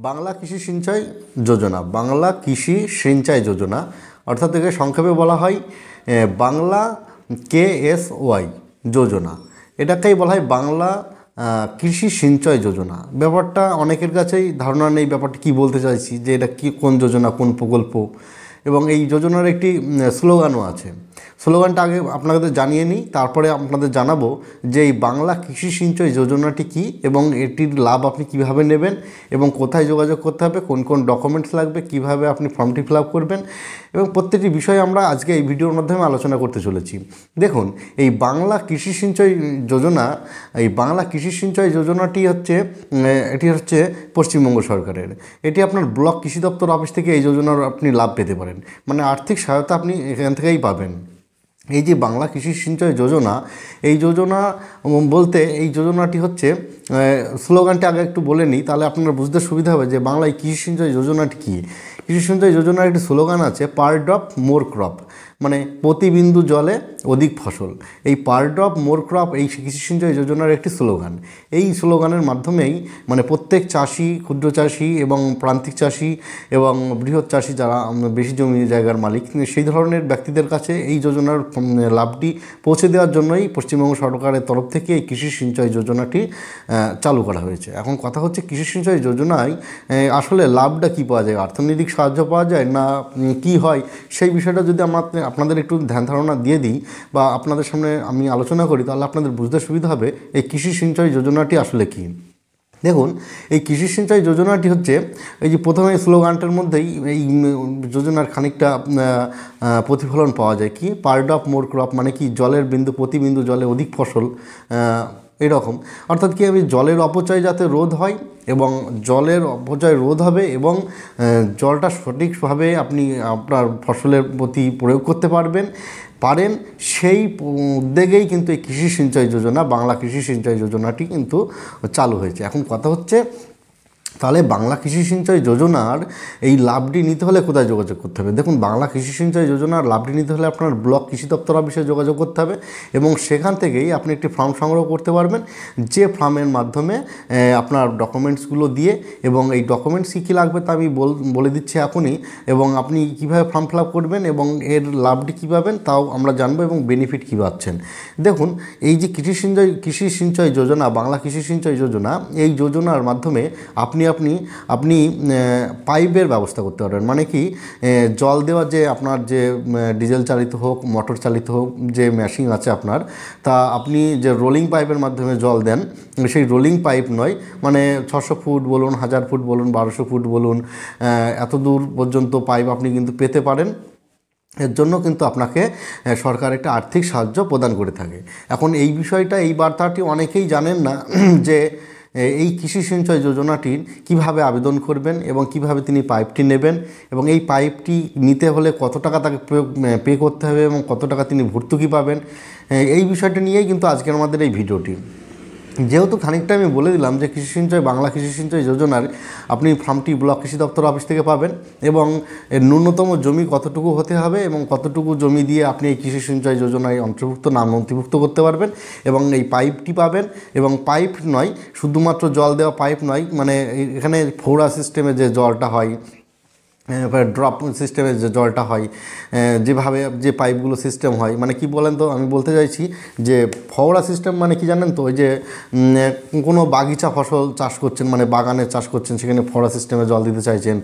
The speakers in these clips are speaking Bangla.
বাংলা কৃষি সিঞ্চয় যোজনা, বাংলা কৃষি সিঞ্চয় যোজনা অর্থাৎ একে সংক্ষেপে বলা হয় বাংলা KSY যোজনা। এটাকেই বলা হয় বাংলা কৃষি সিঞ্চয় যোজনা। ব্যাপারটা অনেকের কাছেই ধারণা নেই ব্যাপারটা কী বলতে চাইছি, যে এটা কী, কোন যোজনা, কোন প্রকল্প। এবং এই যোজনার একটি স্লোগানও আছে। স্লোগানটা আগে আপনাদের জানিয়ে নিই, তারপরে আপনাদের জানাবো যে এই বাংলা কৃষি সিঞ্চয় যোজনাটি কী এবং এটির লাভ আপনি কীভাবে নেবেন এবং কোথায় যোগাযোগ করতে হবে, কোন কোন ডকুমেন্টস লাগবে, কীভাবে আপনি ফর্মটি ফিল আপ করবেন এবং প্রত্যেকটি বিষয় আমরা আজকে এই ভিডিওর মাধ্যমে আলোচনা করতে চলেছি। দেখুন, এই বাংলা কৃষি সিঞ্চয় যোজনা, এই বাংলা কৃষি সিঞ্চয় যোজনাটি এটি হচ্ছে পশ্চিমবঙ্গ সরকারের। এটি আপনার ব্লক কৃষি দপ্তর অফিস থেকে এই যোজনার আপনি লাভ পেতে পারেন, মানে আর্থিক সহায়তা আপনি এখান থেকেই পাবেন। এই যে বাংলা কৃষি সিঞ্চয় যোজনা, এই যোজনা বলতে এই যোজনাটি হচ্ছে, স্লোগানটি আগে একটু বলে নিই তাহলে আপনার বুঝতে সুবিধা হবে যে বাংলায় কৃষি সিঞ্চয় যোজনাটি কী। কৃষি সিঞ্চয় যোজনার একটি স্লোগান আছে, পার ড্রপ মোর ক্রপ, মানে প্রতি বিন্দু জলে অধিক ফসল। এই পার ড্রপ মোর ক্রপ এই কৃষি সিঞ্চয় যোজনার একটি স্লোগান। এই স্লোগানের মাধ্যমেই মানে প্রত্যেক চাষি, ক্ষুদ্র চাষি এবং প্রান্তিক চাষি এবং বৃহৎ চাষি যারা বেশি জমি জায়গার মালিক, সেই ধরনের ব্যক্তিদের কাছে এই যোজনার লাভটি পৌঁছে দেওয়ার জন্যই পশ্চিমবঙ্গ সরকারের তরফ থেকে এই কৃষি সিঞ্চয় যোজনাটি চালু করা হয়েছে। এখন কথা হচ্ছে, কৃষি সিঞ্চয় যোজনায় আসলে লাভটা কী পাওয়া যায়, অর্থনৈতিক সাহায্য পাওয়া যায় না কি হয়, সেই বিষয়টা যদি আপনাদের একটু ধ্যান ধারণা দিয়ে দিই বা আপনাদের সামনে আমি আলোচনা করি, তাহলে আপনাদের বুঝতে সুবিধা হবে এই কৃষি সিঞ্চয় যোজনাটি আসলে কী। দেখুন, এই কৃষি সিঞ্চয় যোজনাটি হচ্ছে, এই যে প্রথমে স্লোগানটার মধ্যেই এই যোজনার খানিকটা প্রতিফলন পাওয়া যায়। কি, পার ড্রপ মোর ক্রপ, মানে কি জলের বিন্দু, প্রতি বিন্দু জলে অধিক ফসল, এরকম। অর্থাৎ কি, আমি জলের অপচয় যাতে রোধ হয় এবং জলের অপচয় রোধ হবে এবং জলটা সঠিকভাবে আপনি আপনার ফসলের প্রতি প্রয়োগ করতে পারেন, সেই উদ্যোগেই কিন্তু এই কৃষি সিঞ্চয় যোজনা, বাংলা কৃষি সিঞ্চয় যোজনাটি কিন্তু চালু হয়েছে। এখন কথা হচ্ছে, তাহলে বাংলা কৃষি সিঞ্চয় যোজনার এই লাভটি নিতে হলে কোথায় যোগাযোগ করতে হবে? দেখুন, বাংলা কৃষি সিঞ্চয় যোজনার লাভটি নিতে হলে আপনার ব্লক কৃষি দপ্তর অফিসে যোগাযোগ করতে হবে এবং সেখান থেকেই আপনি একটি ফর্ম সংগ্রহ করতে পারবেন, যে ফর্মের মাধ্যমে আপনার ডকুমেন্টসগুলো দিয়ে, এবং এই ডকুমেন্টস কী কী লাগবে তা আমি বলে দিচ্ছি এখনই, এবং আপনি কীভাবে ফর্ম ফিল আপ করবেন এবং এর লাভটি কী পাবেন তাও আমরা জানবো এবং বেনিফিট কী পাচ্ছেন। দেখুন, এই যে কৃষি সিঞ্চয় যোজনা, বাংলা কৃষি সিঞ্চয় যোজনা, এই যোজনার মাধ্যমে আপনি পাইপের ব্যবস্থা করতে পারবেন। মানে কি, জল দেওয়ার যে আপনার যে ডিজেল চালিত হোক, মোটর চালিত হোক যে মেশিন আছে আপনার, তা আপনি যে রোলিং পাইপের মাধ্যমে জল দেন, সেই রোলিং পাইপ নয়, মানে 600 ফুট বলুন, 1000 ফুট বলুন, 1200 ফুট বলুন, এত দূর পর্যন্ত পাইপ আপনি কিন্তু পেতে পারেন। এর জন্য কিন্তু আপনাকে সরকার একটা আর্থিক সাহায্য প্রদান করে থাকে। এখন এই বিষয়টা, এই বার্তাটি অনেকেই জানেন না যে এই কৃষি সিঞ্চয় যোজনাটির কিভাবে আবেদন করবেন এবং কিভাবে তিনি পাইপটি নেবেন এবং এই পাইপটি নিতে হলে কত টাকা তাকে পে করতে হবে এবং কত টাকা তিনি ভর্তুকি পাবেন, এই বিষয়টা নিয়েই কিন্তু আজকের আমাদের এই ভিডিওটি। যেহেতু খানিকটা আমি বলে দিলাম যে কৃষি সিঞ্চয়, বাংলা কৃষি সিঞ্চয় যোজনার আপনি ফর্মটি ব্লক কৃষি দপ্তর অফিস থেকে পাবেন এবং এর ন্যূনতম জমি কতটুকু হতে হবে এবং কতটুকু জমি দিয়ে আপনি এই কৃষি সিঞ্চয় যোজনায় নাম নথিভুক্ত করতে পারবেন এবং এই পাইপটি পাবেন। এবং পাইপ নয়, শুধুমাত্র জল দেওয়া পাইপ নয়, মানে এখানে ফোড়া সিস্টেমে যে জলটা হয়, ড্রপ সিস্টেমের যে জলটা হয়, যেভাবে যে পাইপগুলো সিস্টেম হয়, মানে কি বলেন তো, আমি বলতে চাইছি যে ফওয়ারা সিস্টেম মানে কি জানেন তো, ওই যে কোনো বাগিচা ফসল চাষ করছেন, মানে বাগানে চাষ করছেন, সেখানে ফওয়ারা সিস্টেমে জল দিতে চাইছেন,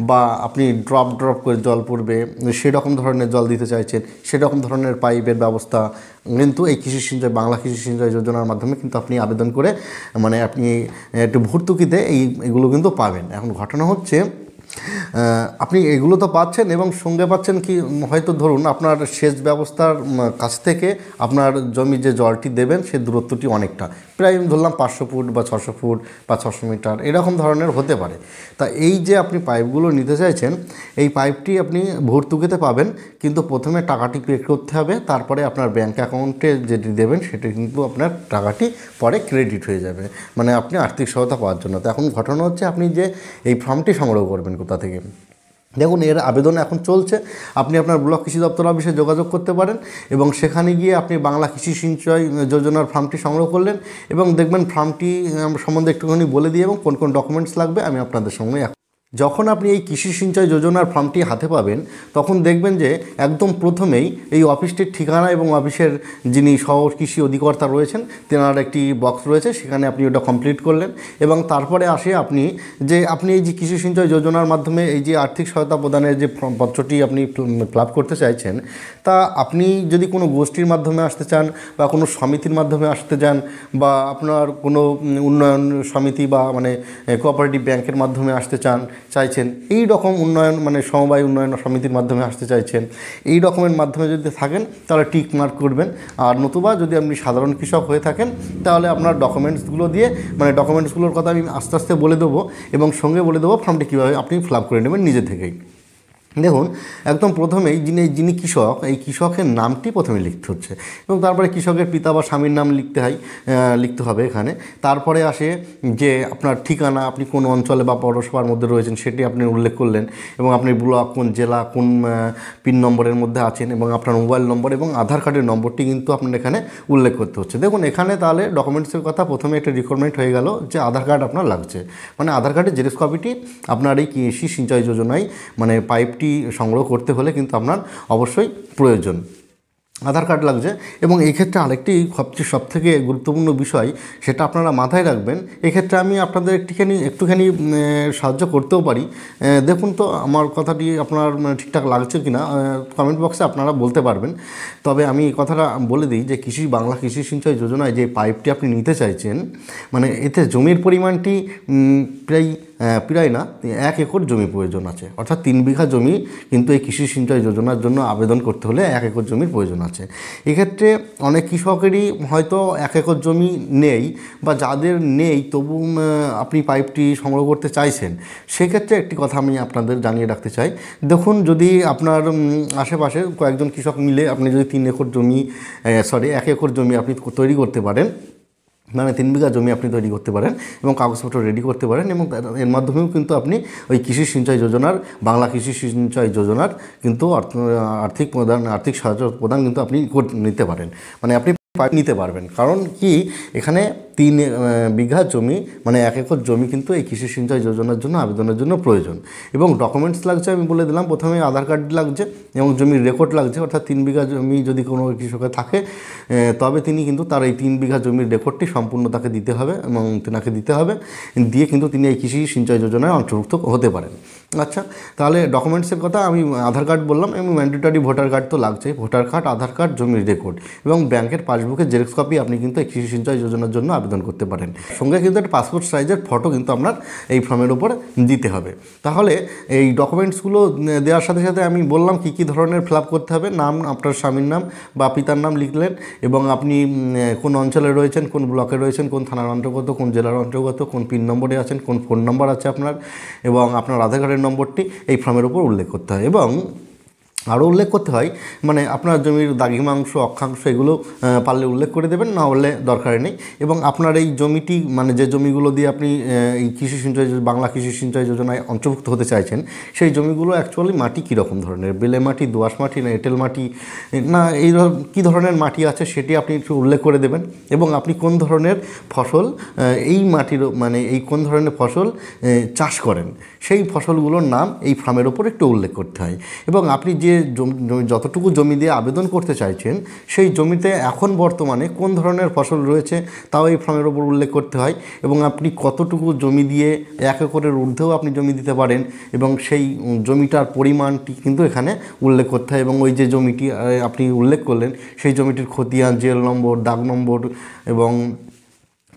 বা আপনি ড্রপ করে জল পড়বে সেরকম ধরনের জল দিতে চাইছেন, সেরকম ধরনের পাইপের ব্যবস্থা কিন্তু এই কৃষি সিঞ্চয়, বাংলা কৃষি সিঞ্চয় যোজনার মাধ্যমে কিন্তু আপনি আবেদন করে, মানে আপনি একটু ভর্তুকিতে এগুলো কিন্তু পাবেন। এখন ঘটনা হচ্ছে, আপনি এগুলো তো পাচ্ছেন এবং সঙ্গে পাচ্ছেন কি, হয়তো ধরুন আপনার সেচ ব্যবস্থার কাছ থেকে আপনার জমি যে জলটি দেবেন সে দূরত্বটি অনেকটা, প্রায় ধরলাম 500 ফুট বা 600 ফুট বা 600 মিটার এরকম ধরনের হতে পারে। তা এই যে আপনি পাইপগুলো নিতে চাইছেন, এই পাইপটি আপনি ভর্তুকিতে পাবেন, কিন্তু প্রথমে টাকাটি পে করতে হবে, তারপরে আপনার ব্যাঙ্ক অ্যাকাউন্টে যেটি দেবেন সেটি কিন্তু আপনার টাকাটি পরে ক্রেডিট হয়ে যাবে, মানে আপনি আর্থিক সহায়তা পাওয়ার জন্য। তো এখন ঘটনা হচ্ছে, আপনি যে এই ফর্মটি সংগ্রহ করবেন কোথা থেকে, দেখুন এর আবেদন এখন চলছে। আপনি আপনার ব্লক কৃষি দপ্তর অফিসে যোগাযোগ করতে পারেন এবং সেখানে গিয়ে আপনি বাংলা কৃষি সিঞ্চয় যোজনার ফর্মটি সংগ্রহ করলেন এবং দেখবেন ফর্মটি সম্বন্ধে একটুখানি বলে দিয়ে এবং কোন কোন ডকুমেন্টস লাগবে আমি আপনাদের সঙ্গে যখন আপনি এই কৃষি সিঞ্চয় যোজনার ফর্মটি হাতে পাবেন তখন দেখবেন যে একদম প্রথমেই এই অফিসটির ঠিকানা এবং অফিসের যিনি সহ কৃষি অধিকর্তা রয়েছেন তেনার একটি বক্স রয়েছে, সেখানে আপনি ওটা কমপ্লিট করলেন এবং তারপরে আসে আপনি এই যে কৃষি সিঞ্চয় যোজনার মাধ্যমে এই যে আর্থিক সহায়তা প্রদানের যে পত্রটি আপনি ফিল আপ করতে চাইছেন, তা আপনি যদি কোনো গোষ্ঠীর মাধ্যমে আসতে চান বা কোনো সমিতির মাধ্যমে আসতে চান বা আপনার কোনো উন্নয়ন সমিতি বা মানে কোঅপারেটিভ ব্যাংকের মাধ্যমে আসতে চাইছেন, এই রকম উন্নয়ন মানে সমবায় উন্নয়ন সমিতির মাধ্যমে আসতে চাইছেন, এই রকমের মাধ্যমে যদি থাকেন তাহলে টিক মার্ক করবেন। আর নতুবা যদি আপনি সাধারণ কৃষক হয়ে থাকেন তাহলে আপনার ডকুমেন্টসগুলো দিয়ে মানে ডকুমেন্টসগুলোর কথা আমি আস্তে আস্তে বলে দেবো এবং সঙ্গে বলে দেবো ফর্মটি কীভাবে আপনি ফিল আপ করে নেবেন নিজে থেকেই। দেখুন একদম প্রথমেই যিনি কৃষক, এই কৃষকের নামটি প্রথমে লিখতে হচ্ছে এবং তারপরে কৃষকের পিতা বা স্বামীর নাম লিখতে হবে এখানে। তারপরে আসে যে আপনার ঠিকানা, আপনি কোন অঞ্চলে বা পৌরসভার মধ্যে রয়েছেন সেটি আপনি উল্লেখ করলেন এবং আপনি ব্লক কোন জেলা কোন পিন নম্বরের মধ্যে আছেন এবং আপনার মোবাইল নম্বর এবং আধার কার্ডের নম্বরটি কিন্তু আপনার এখানে উল্লেখ করতে হচ্ছে। দেখুন এখানে তাহলে ডকুমেন্টসের কথা প্রথমে একটা রিকোয়ারমেন্ট হয়ে গেল যে আধার কার্ড আপনার লাগছে, মানে আধার কার্ডের জেরক্স কপিটি আপনার এই কৃষি সিঞ্চয় যোজনায় মানে পাইপটি সংগ্রহ করতে হলে কিন্তু আপনার অবশ্যই প্রয়োজন আধার কার্ড লাগছে। এবং এই ক্ষেত্রে আরেকটি সবথেকে গুরুত্বপূর্ণ বিষয় সেটা আপনারা মাথায় রাখবেন, এক্ষেত্রে আমি আপনাদের একটুখানি সাহায্য করতেও পারি। দেখুন তো আমার কথাটি আপনার ঠিকঠাক লাগছে কি না কমেন্ট বক্সে আপনারা বলতে পারবেন। তবে আমি এই কথাটা বলে দিই যে বাংলা কৃষি সিঞ্চয় যোজনায় যে পাইপটি আপনি নিতে চাইছেন, মানে এতে জমির পরিমাণটি প্রায় না 1 একর জমি প্রয়োজন আছে, অর্থাৎ 3 বিঘা জমি কিন্তু এই কৃষি সিঞ্চয় যোজনার জন্য আবেদন করতে হলে 1 একর জমির প্রয়োজন আছে। এক্ষেত্রে অনেক কৃষকেরই হয়তো 1 একর জমি নেই বা যাদের নেই তবু আপনি পাইপটি সংগ্রহ করতে চাইছেন, সেক্ষেত্রে একটি কথা আমি আপনাদের জানিয়ে রাখতে চাই। দেখুন যদি আপনার আশেপাশে কয়েকজন কৃষক মিলে আপনি যদি 1 একর জমি আপনি তৈরি করতে পারেন, মানে 3 বিঘা জমি আপনি তৈরি করতে পারেন এবং কাগজপত্র রেডি করতে পারেন এবং এর মাধ্যমেও কিন্তু আপনি ওই কৃষি সিঞ্চয় যোজনার বাংলা কৃষি সিঞ্চয় যোজনার কিন্তু আর্থিক সাহায্য প্রদান কিন্তু আপনি নিতে পারেন, মানে আপনি নিতে পারবেন। কারণ কি এখানে 3 বিঘা জমি মানে 1 একর জমি কিন্তু এই কৃষি সিঞ্চয় যোজনার জন্য আবেদনের জন্য প্রয়োজন এবং ডকুমেন্টস লাগছে আমি বলে দিলাম। প্রথমে আধার কার্ড লাগছে এবং জমির রেকর্ড লাগছে, অর্থাৎ 3 বিঘা জমি যদি কোনো কৃষকের থাকে তবে তিনি কিন্তু তার এই 3 বিঘা জমির রেকর্ডটি সম্পূর্ণ তাকে দিতে হবে এবং তেনাকে দিতে হবে, দিয়ে কিন্তু তিনি এই কৃষি সিঞ্চয় যোজনায় অন্তর্ভুক্ত হতে পারেন। আচ্ছা, তাহলে ডকুমেন্টসের কথা আমি আধার কার্ড বললাম এবং ম্যান্ডেটরি ভোটার কার্ড তো লাগছেই, ভোটার কার্ড, আধার কার্ড, জমির রেকর্ড এবং ব্যাংকের পাসবুকের জেরক্স কপি আপনি কিন্তু এই কৃষি সিঞ্চয় যোজনার জন্য আবেদন করতে পারেন। সঙ্গে কিন্তু একটা পাসপোর্ট সাইজের ফটো কিন্তু আপনার এই ফর্মের উপর দিতে হবে। তাহলে এই ডকুমেন্টসগুলো দেওয়ার সাথে সাথে আমি বললাম কী ধরনের ফিল আপ করতে হবে। নাম, আপনার স্বামীর নাম বা পিতার নাম লিখলেন এবং আপনি কোন অঞ্চলে রয়েছেন, কোন ব্লকে রয়েছেন, কোন থানার অন্তর্গত, কোন জেলার অন্তর্গত, কোন পিন নম্বরে আছেন, কোন ফোন নম্বর আছে আপনার এবং আপনার আধার কার্ডের নম্বরটি এই ফর্মের উপর উল্লেখ করতে হয়। এবং আরও উল্লেখ করতে হয় মানে আপনার জমির দ্রাঘিমাংশ, অক্ষাংশ এগুলো পারলে উল্লেখ করে দেবেন, না হলে দরকার নেই। এবং আপনার এই জমিটি মানে যে জমিগুলো দিয়ে আপনি এই বাংলা কৃষি সিঞ্চয় যোজনায় অন্তর্ভুক্ত হতে চাইছেন সেই জমিগুলো অ্যাকচুয়ালি মাটি কীরকম ধরনের, বেলে মাটি, দোআঁশ মাটি না এঁটেল মাটি না এই কী ধরনের মাটি আছে সেটি আপনি একটু উল্লেখ করে দেবেন এবং আপনি কোন ধরনের ফসল এই মাটির মানে এই কোন ধরনের ফসল চাষ করেন সেই ফসলগুলোর নাম এই ফর্মের ওপর একটু উল্লেখ করতে হয়। এবং আপনি যে যতটুকু জমি দিয়ে আবেদন করতে চাইছেন সেই জমিতে এখন বর্তমানে কোন ধরনের ফসল রয়েছে তাও এই ফর্মের ওপর উল্লেখ করতে হয় এবং আপনি কতটুকু জমি দিয়ে 1 একরের ঊর্ধ্বেও আপনি জমি দিতে পারেন এবং সেই জমিটার পরিমাণটি কিন্তু এখানে উল্লেখ করতে হয় এবং ওই যে জমিটি আপনি উল্লেখ করলেন সেই জমিটির খতিয়ান, জেল নম্বর, দাগ নম্বর এবং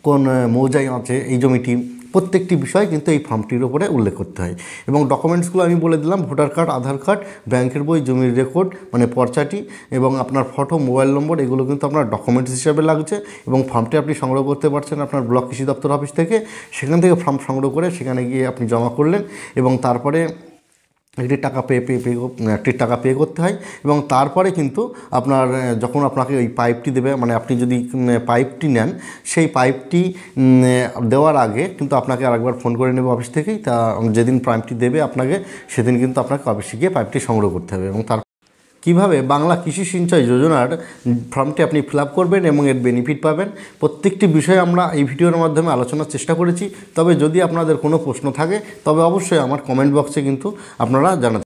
কোন মৌজায় আছে এই জমিটি, প্রত্যেকটি বিষয় কিন্তু এই ফর্মটির উপরে উল্লেখ করতে হয়। এবং ডকুমেন্টসগুলো আমি বলে দিলাম, ভোটার কার্ড, আধার কার্ড, ব্যাংকের বই, জমির রেকর্ড মানে পর্চাটি এবং আপনার ফটো, মোবাইল নম্বর এগুলো কিন্তু আপনার ডকুমেন্টস হিসাবে লাগছে এবং ফর্মটি আপনি সংগ্রহ করতে পারছেন আপনার ব্লক কৃষি দপ্তর অফিস থেকে। সেখান থেকে ফর্ম সংগ্রহ করে সেখানে গিয়ে আপনি জমা করলেন এবং তারপরে একটি টাকা পে করতে হয় এবং তারপরে কিন্তু আপনার যখন আপনাকে ওই পাইপটি দেবে, মানে আপনি যদি পাইপটি নেন, সেই পাইপটি দেওয়ার আগে কিন্তু আপনাকে আরেকবার ফোন করে নেবে অফিস থেকেই। তা যেদিন পাইপটি দেবে আপনাকে, সেদিন কিন্তু আপনাকে অফিসে গিয়ে পাইপটি সংগ্রহ করতে হবে। এবং তার কীভাবে বাংলা কৃষি সিঞ্চয় যোজনার ফর্মটি আপনি ফিল আপ করবেন এবং এর বেনিফিট পাবেন, প্রত্যেকটি বিষয়ে আমরা এই ভিডিওর মাধ্যমে আলোচনার চেষ্টা করেছি। তবে যদি আপনাদের কোনো প্রশ্ন থাকে তবে অবশ্যই আমার কমেন্ট বক্সে কিন্তু আপনারা জানাতে